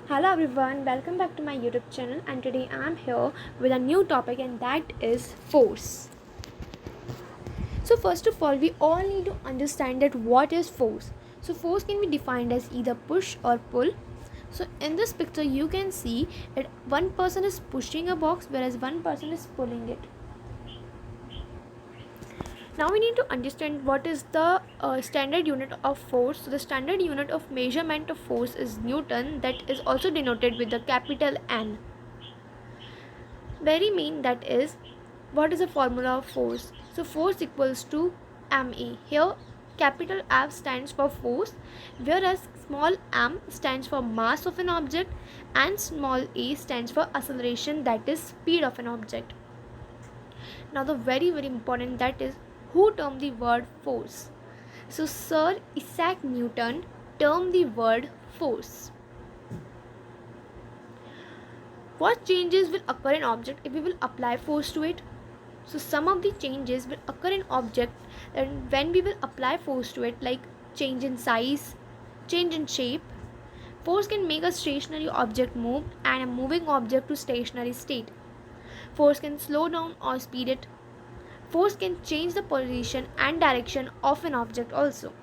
Hello everyone, welcome back to my YouTube channel, and today I am here with a new topic, and that is force. So first of all, we all need to understand that what is force. So force can be defined as either push or pull. So in this picture you can see that one person is pushing a box whereas one person is pulling it. Now we need to understand what is the standard unit of force. So the standard unit of measurement of force is Newton, that is also denoted with the capital N. Very mean, that is, what is the formula of force? So force equals to ma. Here capital F stands for force, whereas small m stands for mass of an object and small a stands for acceleration, that is speed of an object. Now the very important, that is, who termed the word force? So Sir Isaac Newton termed the word force. What changes will occur in object if we will apply force to it? So some of the changes will occur in object and when we will apply force to it, like change in size, change in shape. Force can make a stationary object move and a moving object to stationary state. Force can slow down or speed it. Force can change the position and direction of an object also.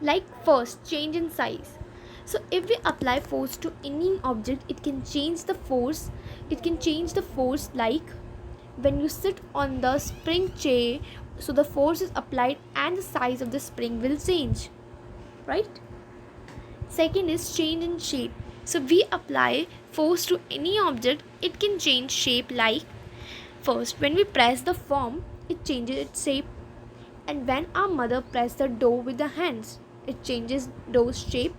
Like first, change in size. So if we apply force to any object, it can change the force. It can change the force, like when you sit on the spring chair, so the force is applied and the size of the spring will change, right? Second is change in shape. So we apply force to any object, it can change shape, like first when we press the form, it changes its shape, and when our mother press the dough with the hands, it changes dough's shape,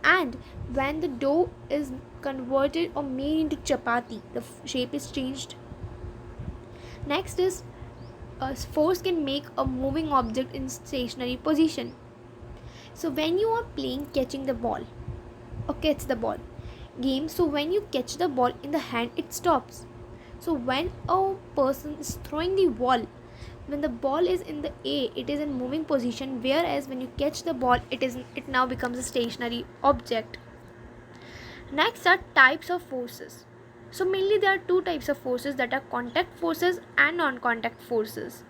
and when the dough is converted or made into chapati, the shape is changed. Next is force can make a moving object in stationary position. So when you are playing catching the ball or catch the ball game, so when you catch the ball in the hand, it stops. So when a person is throwing the ball, when the ball is in the air, it is in moving position, whereas when you catch the ball, it now becomes a stationary object. Next are types of forces. So mainly there are two types of forces, that are contact forces and non-contact forces.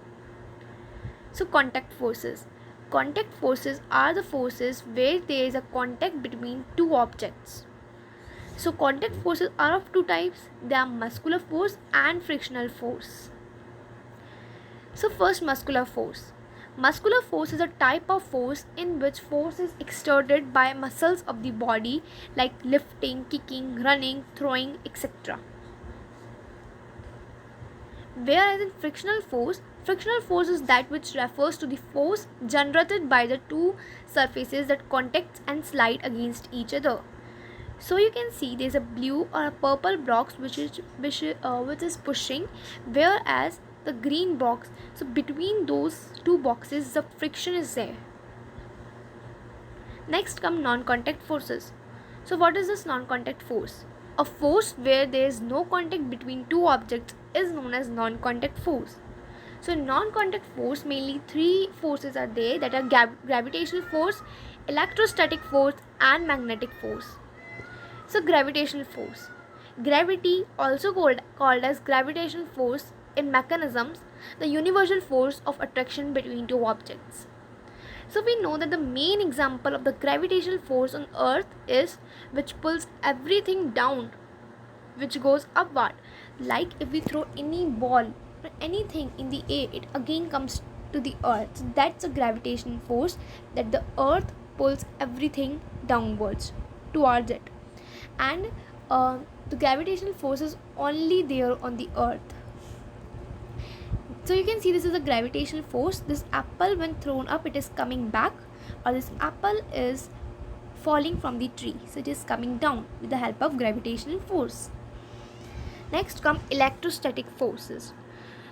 So contact forces. Contact forces are the forces where there is a contact between two objects. So contact forces are of two types. They are muscular force and frictional force. So first, muscular force. Muscular force is a type of force in which force is exerted by muscles of the body, like lifting, kicking, running, throwing, etc. Whereas in frictional force is that which refers to the force generated by the two surfaces that contact and slide against each other. So you can see there is a blue or a purple box which is pushing, whereas the green box, so between those two boxes the friction is there. Next come non-contact forces. So what is this non-contact force? A force where there is no contact between two objects is known as non-contact force. So non-contact force, mainly three forces are there, that are gravitational force, electrostatic force and magnetic force. So gravitational force. Gravity, also called as gravitational force in mechanisms, the universal force of attraction between two objects. So we know that the main example of the gravitational force on earth is which pulls everything down, which goes upward. Like if we throw any ball or anything in the air, it again comes to the earth. So that's a gravitational force, that the earth pulls everything downwards towards it. And the gravitational force is only there on the earth. So you can see this is a gravitational force. This apple, when thrown up, it is coming back, or this apple is falling from the tree, so it is coming down with the help of gravitational force. Next come electrostatic forces.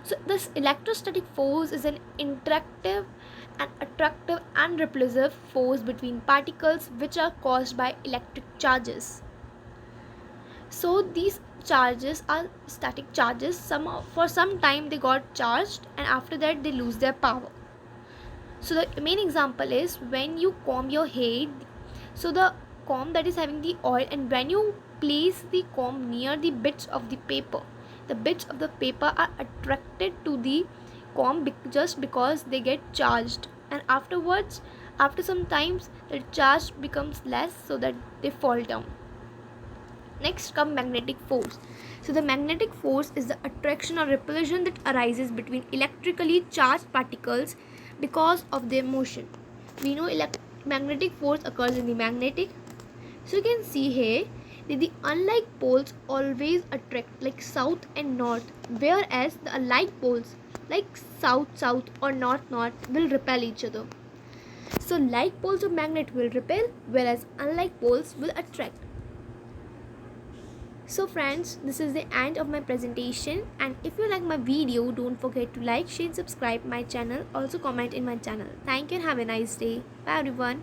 So this electrostatic force is an interactive and attractive and repulsive force between particles which are caused by electric charges. So these charges are static charges. For some time they got charged and after that they lose their power. So the main example is when you comb your hair, so the comb that is having the oil, and when you place the comb near the bits of the paper, the bits of the paper are attracted to the comb just because they get charged, and afterwards, after some times, the charge becomes less so that they fall down. Next come magnetic force. So the magnetic force is the attraction or repulsion that arises between electrically charged particles because of their motion. We know magnetic force occurs in the magnetic. So you can see here that the unlike poles always attract like south and north, whereas the alike poles like south or north will repel each other. So like poles of magnet will repel, whereas unlike poles will attract. So friends, this is the end of my presentation, and if you like my video, don't forget to like, share and subscribe my channel. Also comment in my channel. Thank you and have a nice day. Bye everyone.